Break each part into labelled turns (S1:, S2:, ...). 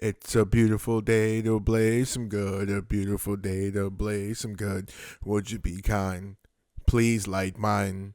S1: It's a beautiful day to blaze some good, a beautiful day to blaze some good. Would you be kind? Please light mine.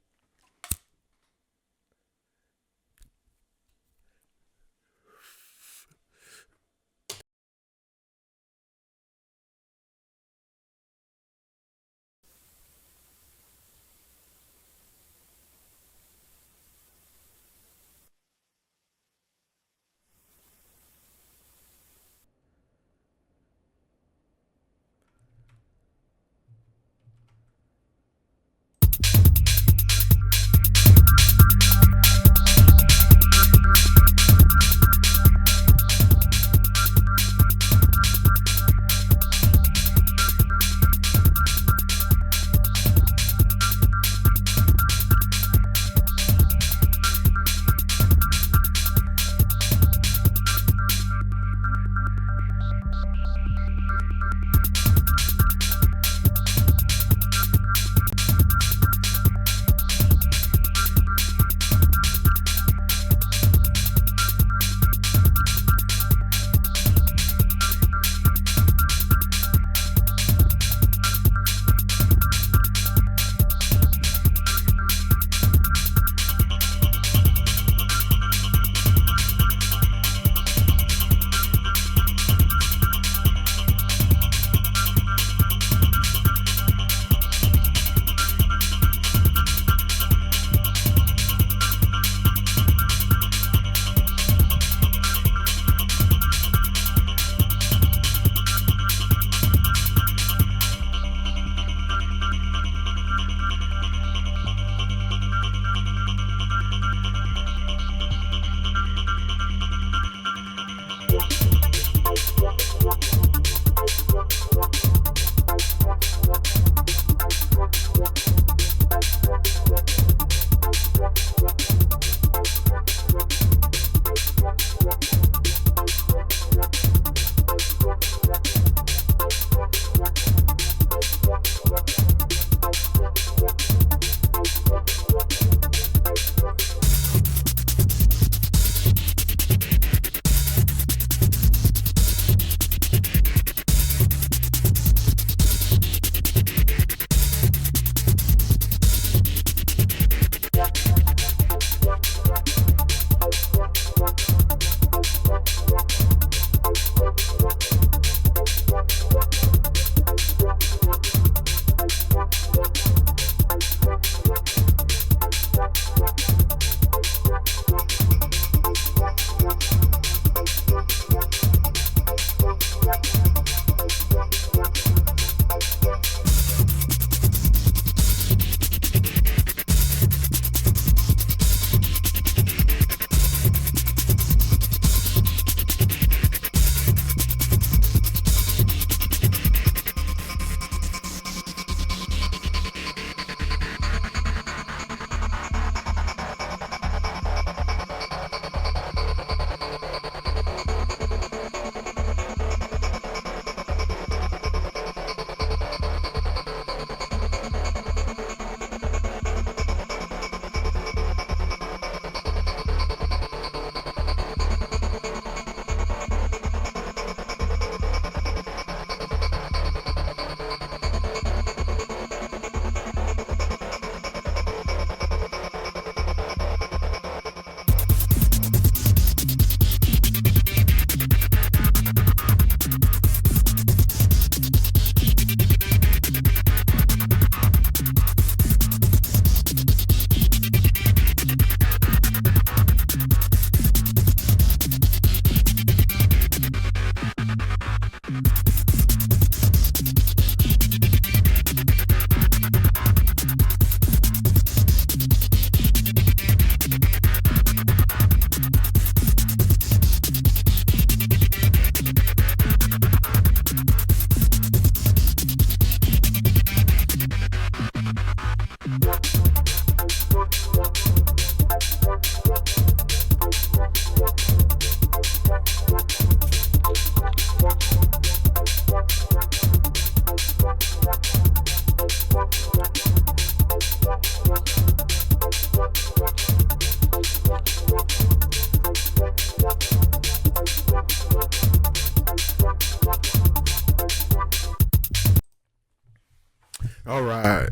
S1: All right.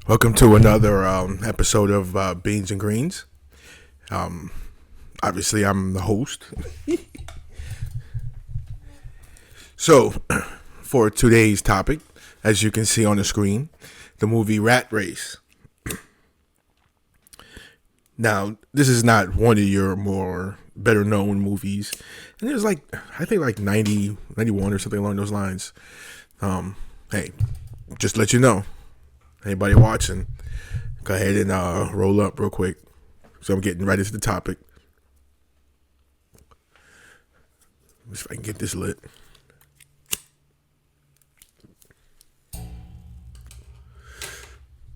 S1: Welcome to another episode of Beans and Greens. Obviously, I'm the host. So, for today's topic, as you can see on the screen, the movie Rat Race. Now, this is not one of your more better known movies. And it was like, I think like 90, 91 or something along those lines. Hey, just to let you know, anybody watching, go ahead and roll up real quick. So I'm getting right into the topic. Let's see if I can get this lit.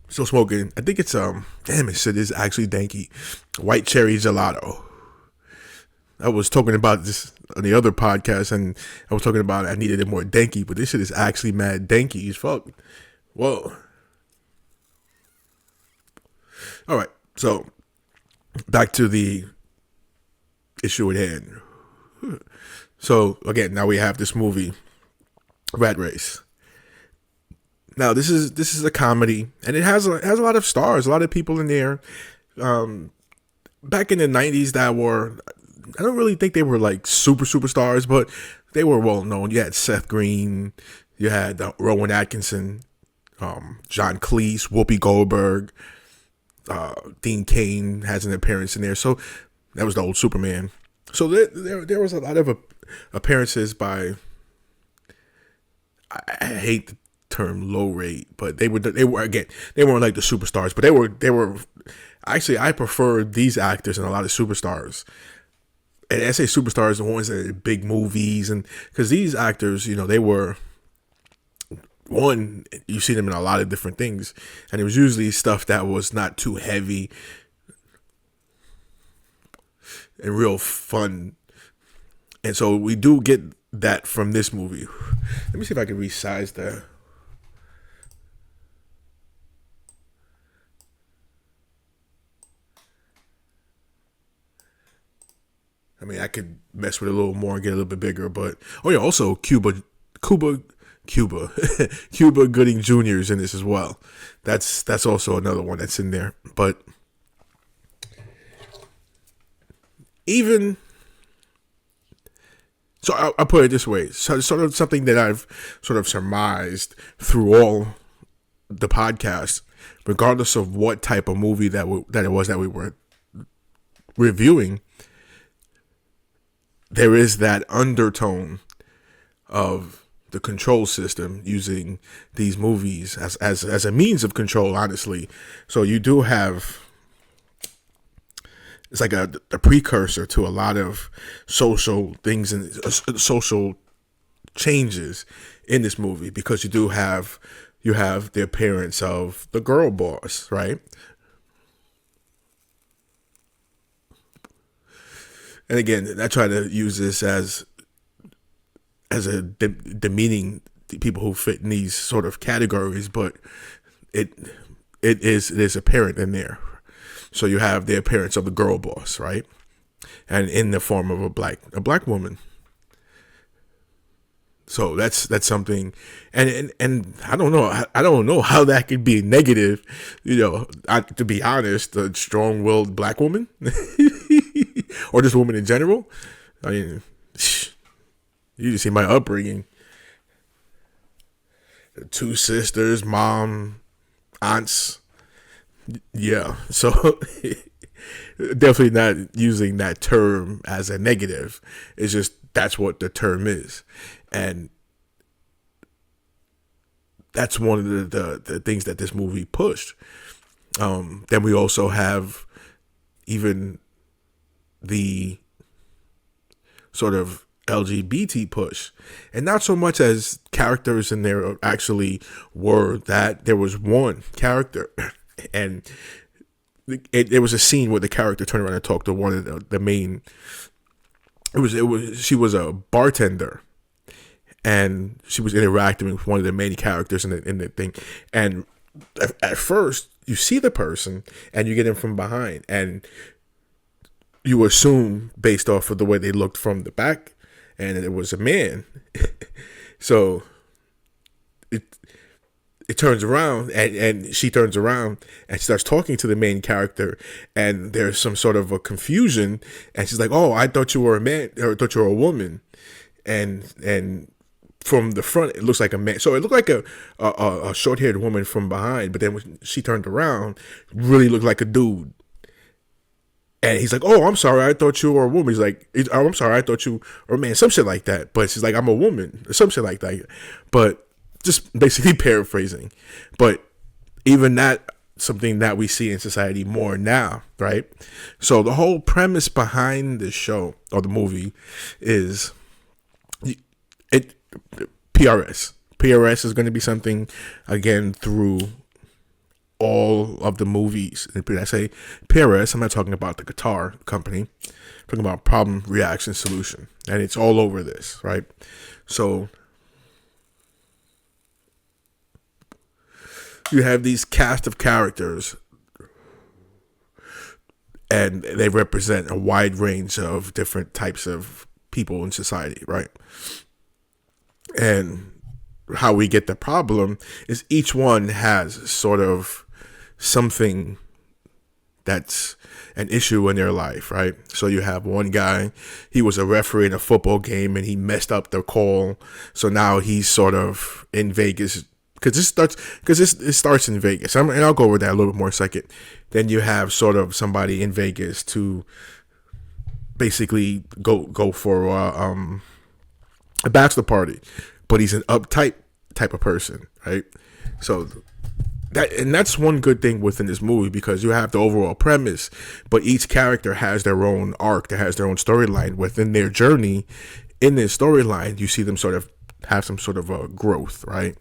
S1: Still smoking. I think it's damn it, shit is actually danky. White cherry gelato. I was talking about this on the other podcast, and I was talking about I needed it more danky, but this shit is actually mad danky as fuck. Whoa. All right, so back to the issue at hand. So again, now we have this movie, Rat Race. Now this is a comedy, and it has a lot of stars, a lot of people in there. Back in the '90s, that were, I don't really think they were like superstars, but they were well known. You had Seth Green, you had Rowan Atkinson, John Cleese, Whoopi Goldberg, Dean Cain has an appearance in there. So that was the old Superman. So there was a lot of appearances by, I hate the term low rate, but they weren't like the superstars, but they were actually, I prefer these actors and a lot of superstars. And I say superstars, the ones that are big movies, and because these actors, they were, one, you see them in a lot of different things, and it was usually stuff that was not too heavy and real fun. And so we do get that from this movie. Let me see if I can resize that. I mean, I could mess with it a little more and get a little bit bigger, but also Cuba Gooding Jr. is in this as well. That's also another one that's in there. But even so, I'll put it this way: so, sort of something that I've sort of surmised through all the podcasts, regardless of what type of movie that it was that we were reviewing. There is that undertone of the control system using these movies as a means of control, honestly. So you do have, it's like a precursor to a lot of social things and social changes in this movie, because you have the appearance of the girl boss, right? And again, I try to use this as a demeaning to people who fit in these sort of categories, but it is apparent in there. So you have the appearance of the girl boss, right? And in the form of a black woman. So that's something, and I don't know how that could be negative, to be honest, a strong-willed black woman, or just woman in general. I mean, you just see my upbringing. 2 sisters, mom, aunts. Yeah, so definitely not using that term as a negative. It's just that's what the term is. And that's one of the things that this movie pushed. Then we also have even the sort of LGBT push, and not so much as characters in there actually were that. There was one character, and it was a scene where the character turned around and talked to one of the main. She was a bartender, and she was interacting with one of the main characters in the thing. And at first, you see the person, and you get in from behind, and you assume based off of the way they looked from the back, and it was a man. So it turns around, and she turns around and she starts talking to the main character, and there's some sort of a confusion, and she's like, "Oh, I thought you were a man, or I thought you were a woman," and from the front it looks like a man, so it looked like a short haired woman from behind, but then when she turned around, really looked like a dude. And he's like, "Oh, I'm sorry, I thought you were a woman." He's like, "Oh, I'm sorry, I thought you were a man," some shit like that. But she's like, "I'm a woman," some shit like that. But just basically paraphrasing. But even that, something that we see in society more now, right? So the whole premise behind the show or the movie is it PRS. PRS is going to be something, again, through all of the movies. And when I say PRS, I'm not talking about the guitar company. I'm talking about problem, reaction, solution. And it's all over this, right? So you have these cast of characters, and they represent a wide range of different types of people in society, right? And how we get the problem is each one has sort of something that's an issue in their life, right? So you have one guy, he was a referee in a football game and he messed up the call. So now he's sort of in Vegas because it starts in Vegas. And I'll go over that a little bit more in a second. Then you have sort of somebody in Vegas to basically go for a bachelor party, but he's an uptight type of person, right? So that's one good thing within this movie, because you have the overall premise, but each character has their own arc, that has their own storyline. Within their journey in this storyline, you see them sort of have some sort of a growth, right?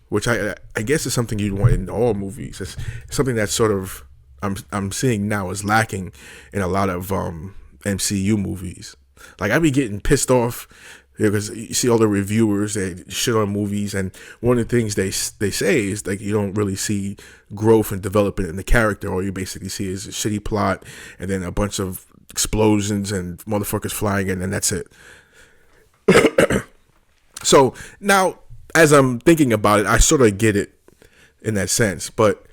S1: Which I guess is something you'd want in all movies. It's something that sort of I'm seeing now is lacking in a lot of MCU movies. Like, I be getting pissed off because you see all the reviewers that shit on movies, and one of the things they say is like you don't really see growth and development in the character. All you basically see is a shitty plot and then a bunch of explosions and motherfuckers flying in, and that's it. So now, as I'm thinking about it, I sort of get it in that sense, but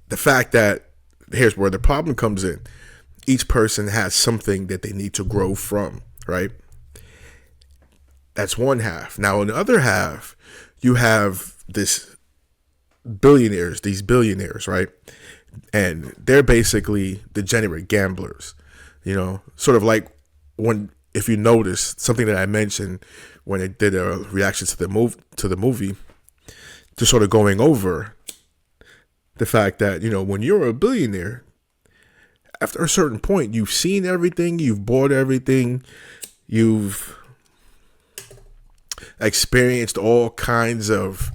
S1: the fact that here's where the problem comes in. Each person has something that they need to grow from, right? That's one half. Now, in the other half, you have these billionaires, right? And they're basically degenerate gamblers, sort of like if you notice something that I mentioned when I did a reaction to the movie, just sort of going over the fact that, when you're a billionaire, after a certain point, you've seen everything, you've bought everything, you've experienced all kinds of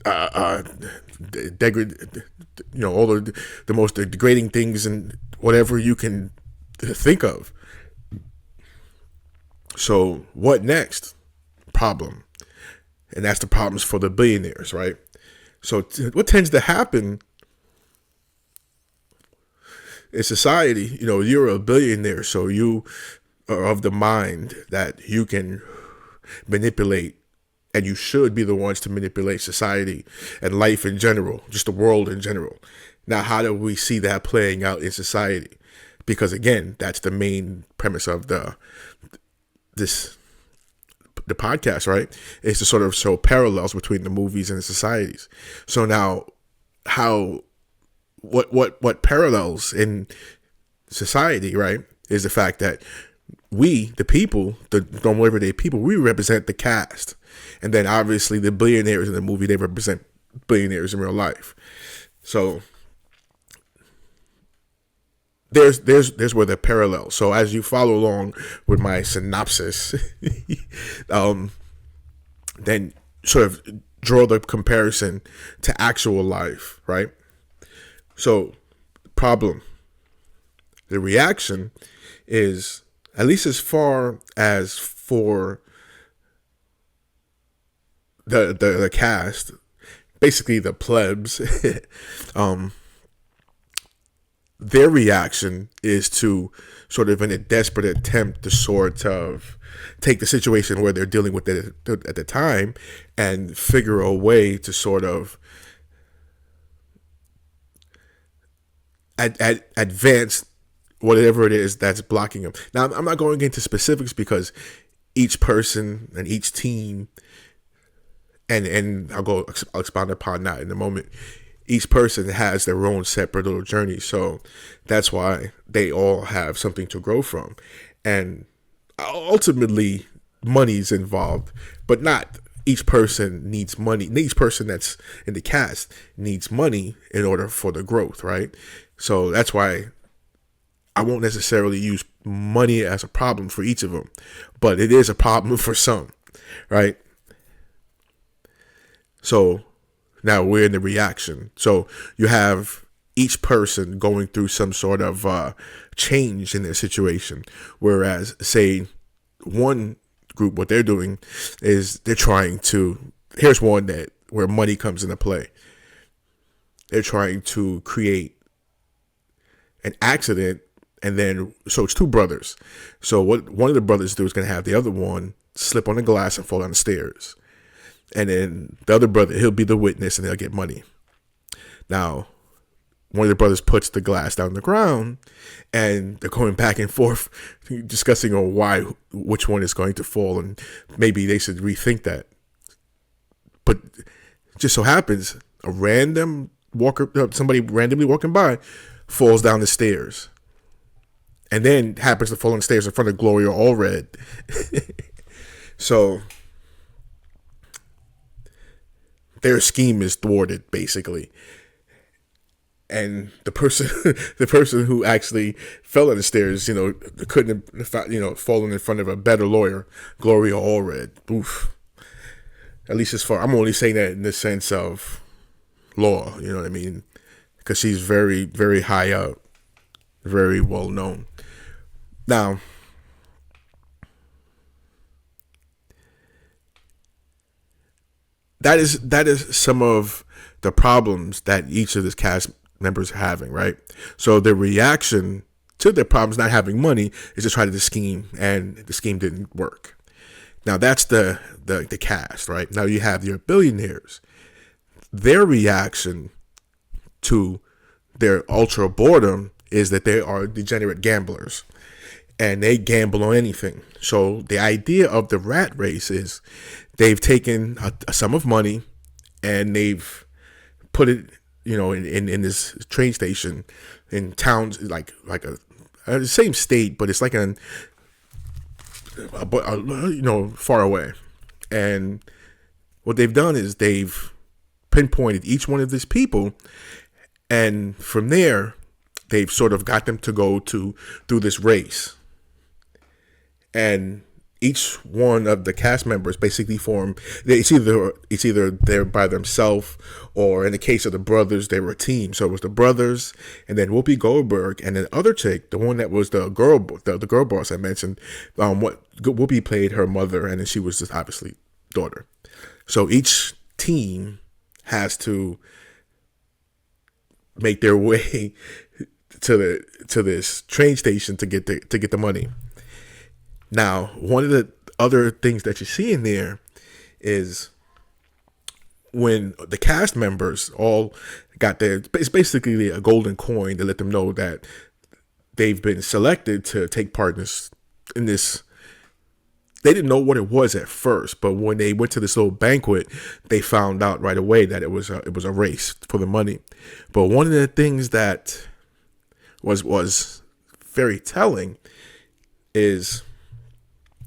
S1: all the most degrading things and whatever you can think of. So what next? Problem. And that's the problems for the billionaires, right? So what tends to happen in society, you're a billionaire, so you are of the mind that you can manipulate, and you should be the ones to manipulate society and life in general, just the world in general. Now, how do we see that playing out in society? Because again, that's the main premise of the podcast, right? Is to sort of show parallels between the movies and the societies. So now, what parallels in society, right, is the fact that we, the people, the normal everyday people, we represent the cast. And then obviously the billionaires in the movie, they represent billionaires in real life. So there's where the parallel. So as you follow along with my synopsis, then sort of draw the comparison to actual life, right? So problem, the reaction is, at least as far as for the cast, basically the plebs, the their reaction is to sort of in a desperate attempt to sort of take the situation where they're dealing with it at the time and figure a way to sort of advance whatever it is that's blocking them. Now, I'm not going into specifics because each person and each team, and I'll expound upon that in a moment. Each person has their own separate little journey, so that's why they all have something to grow from, and ultimately, money's involved, but not each person needs money. Each person that's in the cast needs money in order for the growth, right? So that's why I won't necessarily use money as a problem for each of them, but it is a problem for some, right? So now we're in the reaction. So you have each person going through some sort of change in their situation. Whereas, say, one group, what they're doing is they're trying to, here's one that where money comes into play. They're trying to create an accident, and then, so it's two brothers. So what one of the brothers do is going to have the other one slip on the glass and fall down the stairs. And then the other brother, he'll be the witness and they'll get money. Now, one of the brothers puts the glass down on the ground and they're going back and forth discussing on which one is going to fall, and maybe they should rethink that. But it just so happens a random somebody randomly walking by falls down the stairs and then happens to fall on the stairs in front of Gloria Allred. So their scheme is thwarted, basically. And the person who actually fell on the stairs, couldn't have, fallen in front of a better lawyer, Gloria Allred. Oof. At least as far, I'm only saying that in the sense of law, you know what I mean? Because she's very, very high up, very well known. Now, that is some of the problems that each of the cast members are having, right? So their reaction to their problems not having money is to try to scheme, and the scheme didn't work. Now that's the cast, right? Now you have your billionaires. Their reaction to their ultra boredom is that they are degenerate gamblers and they gamble on anything. So the idea of the rat race is they've taken a sum of money and they've put it, in this train station in towns like the same state, but it's like far away. And what they've done is they've pinpointed each one of these people, and from there they've sort of got them to go through this race. And each one of the cast members basically form, it's either they're by themselves, or in the case of the brothers, they were a team. So it was the brothers, and then Whoopi Goldberg, and then other chick, the one that was the girl boss I mentioned. Whoopi played her mother, and then she was just obviously daughter. So each team has to make their way to this train station to get the money. Now, one of the other things that you see in there is when the cast members all got it's basically a golden coin to let them know that they've been selected to take part in this. They didn't know what it was at first, but when they went to this little banquet, they found out right away that it was a race for the money. But one of the things that was very telling is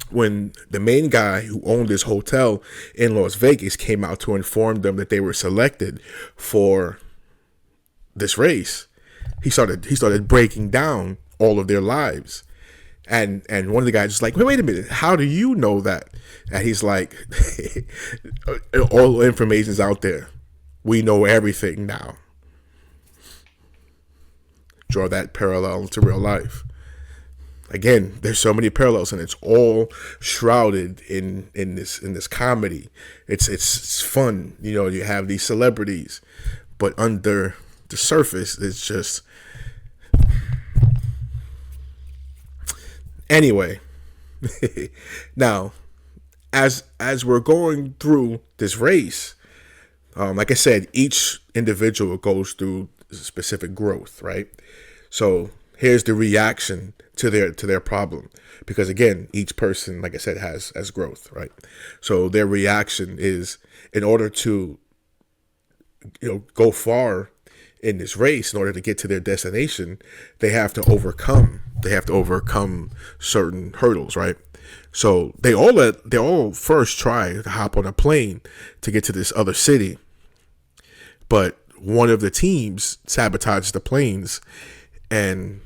S1: when the main guy who owned this hotel in Las Vegas came out to inform them that they were selected for this race, he started breaking down all of their lives. And one of the guys was like, wait a minute, how do you know that? And he's like, all the information's out there. We know everything now. Draw that parallel to real life. Again, there's so many parallels, and it's all shrouded in this comedy. It's fun, you have these celebrities, but under the surface, it's just Anyway, now as we're going through this race, like I said, each individual goes through specific growth, right? So here's the reaction to their problem, because again, each person, like I said, has growth, right? So their reaction is, in order to go far in this race, in order to get to their destination, they have to overcome certain hurdles, right? So they all first try to hop on a plane to get to this other city, but one of the teams sabotages the planes, and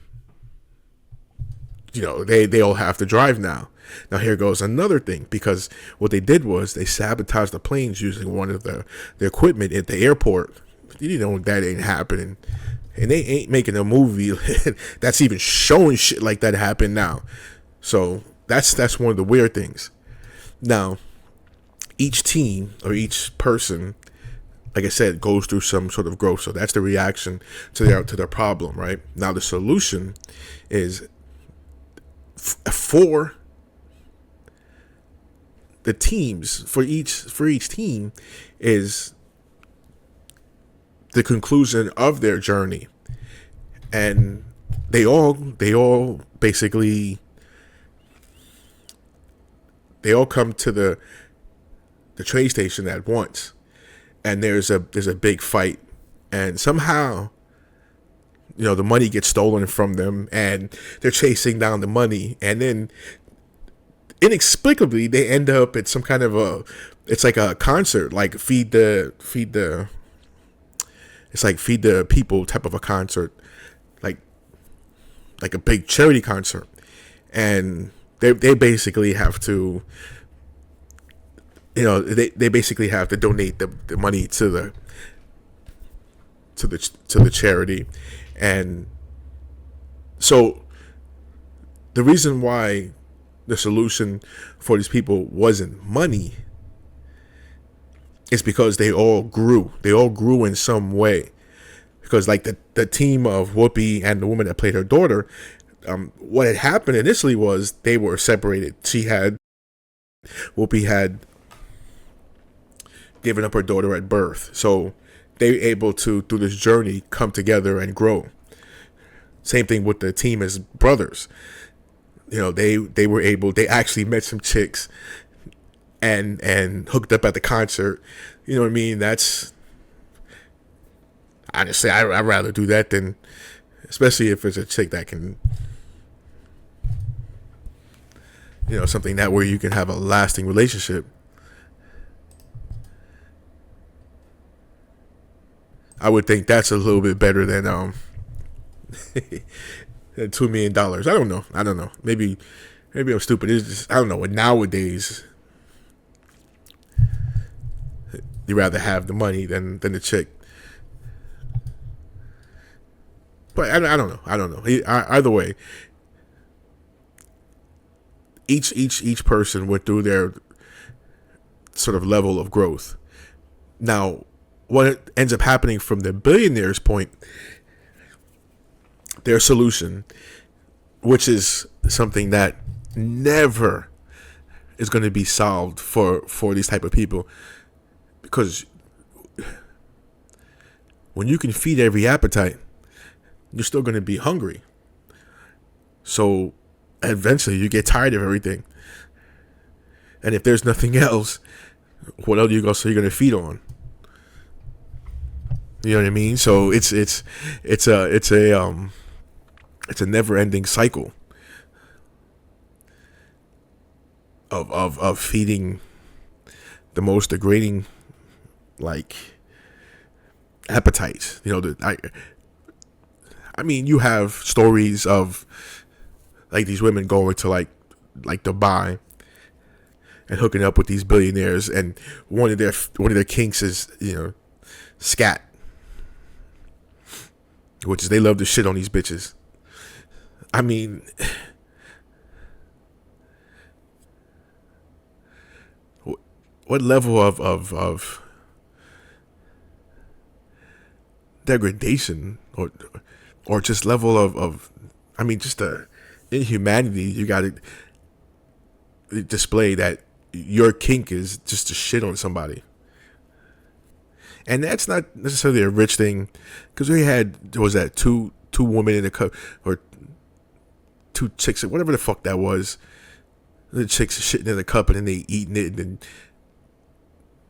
S1: they all have to drive now. Now here goes another thing, because what they did was they sabotaged the planes using one of the equipment at the airport. That ain't happening, and they ain't making a movie that's even showing shit like that happen now. So that's one of the weird things. Now, each team or each person, like I said, goes through some sort of growth. So that's the reaction to their problem, right? Now the solution is for the teams, for each team, is the conclusion of their journey, and they all basically come to the train station at once, and there's a big fight, and somehow the money gets stolen from them, and they're chasing down the money, and then inexplicably they end up at some kind of it's like a concert, like feed the people type of a concert, like a big charity concert, and they basically have to they basically have to donate the money to the charity. And so the reason why the solution for these people wasn't money is because they all grew in some way. Because like the team of Whoopi and the woman that played her daughter, what had happened initially was they were separated. Whoopi had given up her daughter at birth, so they were able to, through this journey, come together and grow. Same thing with the team as brothers. They actually met some chicks and hooked up at the concert. You know what I mean? That's, honestly, I'd rather do that than, especially if it's a chick that can, something that where you can have a lasting relationship. I would think that's a little bit better than $2 million. I don't know. Maybe I'm stupid. It's just, I don't know. Nowadays, you rather have the money than the chick. But I don't know. Either way, each person went through their sort of level of growth. Now, what ends up happening from the billionaire's point, their solution, which is something that never is going to be solved for these type of people, because when you can feed every appetite, you're still going to be hungry. So eventually you get tired of everything, and if there's nothing else, what else you're going to feed on? You know what I mean? So it's a never-ending cycle of feeding the most degrading, like, appetites. I mean, you have stories of like these women going to like Dubai and hooking up with these billionaires, and one of their kinks is scat, which is they love to shit on these bitches. I mean, what level of degradation or just level of I mean, just in humanity, you got to display that your kink is just to shit on somebody. And that's not necessarily a rich thing, because we had, was that two women in the cup, or two chicks, whatever the fuck that was. The chicks shitting in the cup and then they eating it and then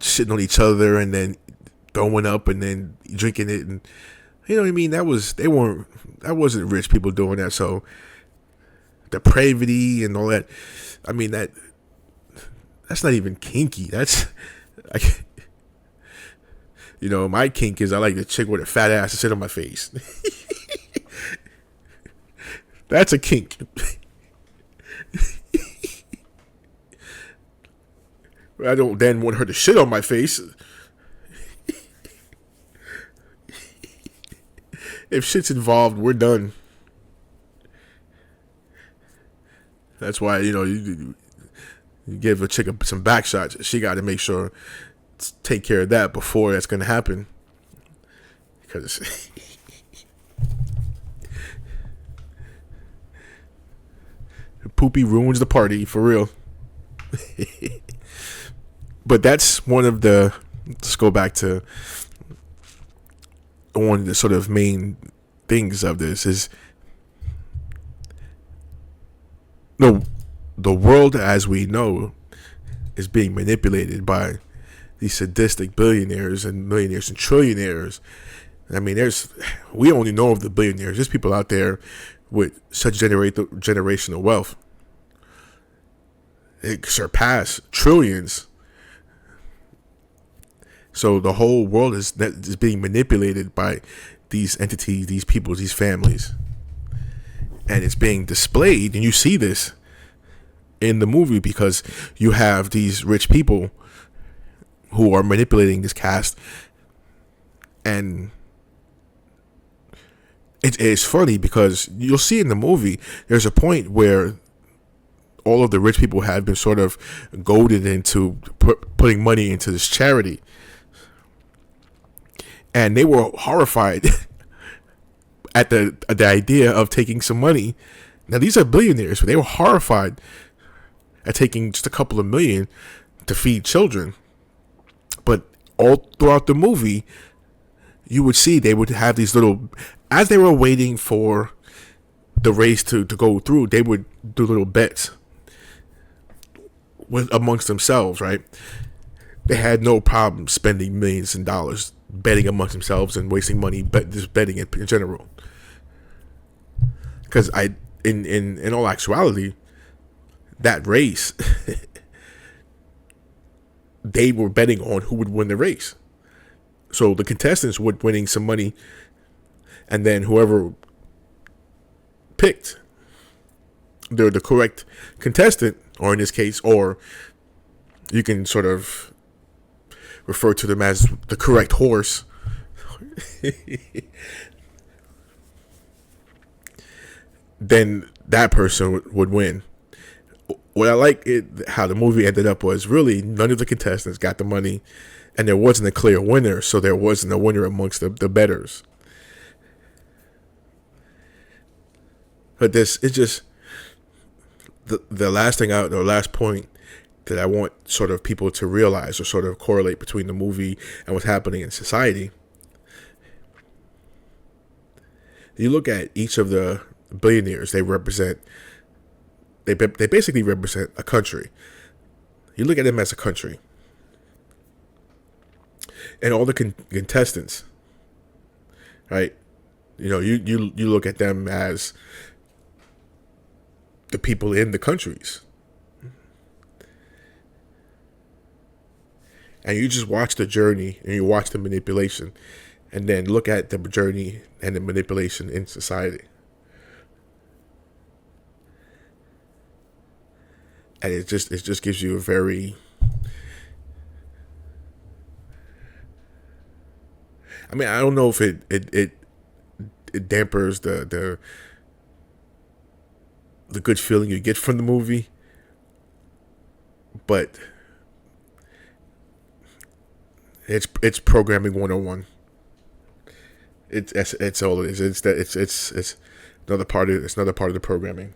S1: shitting on each other and then throwing up and then drinking it, and you know what I mean. That wasn't rich people doing that. So depravity and all that. I mean that's not even kinky. That's like, you know, my kink is I like the chick with a fat ass to sit on my face. That's a kink. I don't then want her to shit on my face. If shit's involved, we're done. That's why, you know, you give a chick some back shots. She got to make sure to take care of that before that's going to happen. Because poopy ruins the party, for real. But that's one of the, let's go back to one of the sort of main things of this is the world as we know is being manipulated by these sadistic billionaires and millionaires and trillionaires. I mean, we only know of the billionaires. There's people out there with such generational wealth. It surpass trillions. So the whole world is being manipulated by these entities, these people, these families. And it's being displayed, and you see this in the movie because you have these rich people who are manipulating this cast. And it's funny because you'll see in the movie, there's a point where all of the rich people have been sort of goaded into putting money into this charity. And they were horrified at the idea of taking some money. Now, these are billionaires, but they were horrified at taking just a couple of million to feed children. But all throughout the movie, you would see they would have these little, as they were waiting for the race to go through, they would do little bets amongst themselves, right? They had no problem spending millions of dollars betting amongst themselves and wasting money, just betting in general. Because in all actuality, that race, they were betting on who would win the race. So the contestants would winning some money, and then whoever picked the correct contestant, or in this case, or you can sort of refer to them as the correct horse. Then that person would win. What I like how the movie ended up was really none of the contestants got the money, and there wasn't a clear winner, so there wasn't a winner amongst the bettors. But this is just the last point that I want sort of people to realize or sort of correlate between the movie and what's happening in society. You look at each of the billionaires, they basically represent a country. You look at them as a country. And all the contestants, right? You know, you look at them as the people in the countries. And you just watch the journey and you watch the manipulation, and then look at the journey and the manipulation in society. And it just gives you a very, I mean, I don't know if it dampers the good feeling you get from the movie, but it's programming 101. It's all it is. It's another part of the programming.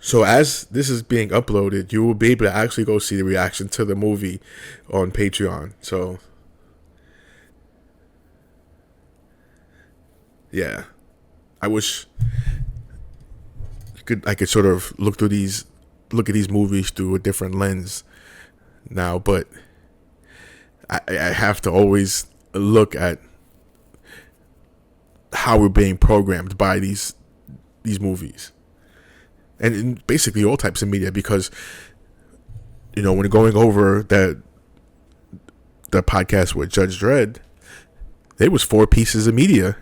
S1: So as this is being uploaded, you will be able to actually go see the reaction to the movie on Patreon. So yeah, I wish I could sort of look at these movies through a different lens now, but I have to always look at how we're being programmed by these movies, and in basically all types of media, because when going over the podcast with Judge Dredd, there was 4 pieces of media: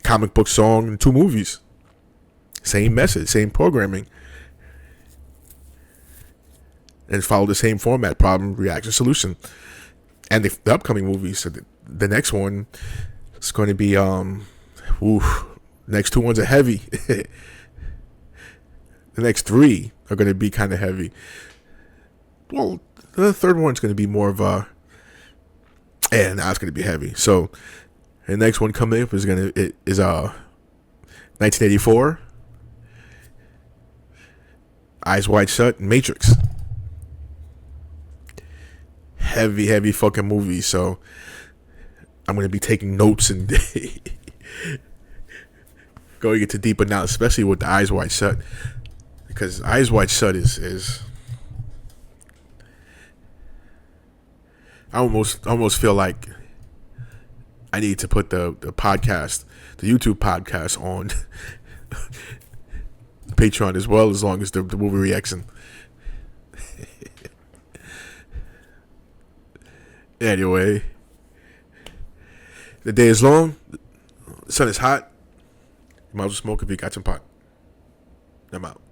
S1: comic book, song, and 2 movies. Same message, same programming, and follow the same format: problem, reaction, solution. And the upcoming movies, so the next one is going to be next 2 ones are heavy. The next 3 are going to be kind of heavy. Well, the third one's going to be more of a, now it's going to be heavy. So the next one coming up is 1984, Eyes Wide Shut, and Matrix. Heavy fucking movie. So I'm going to be taking notes and going into deeper now, especially with the Eyes Wide Shut, because Eyes Wide Shut is I almost feel like I need to put the podcast, the YouTube podcast, on Patreon as well, as long as the movie reaction. Anyway, the day is long, the sun is hot. You might as well smoke if you got some pot. I'm out.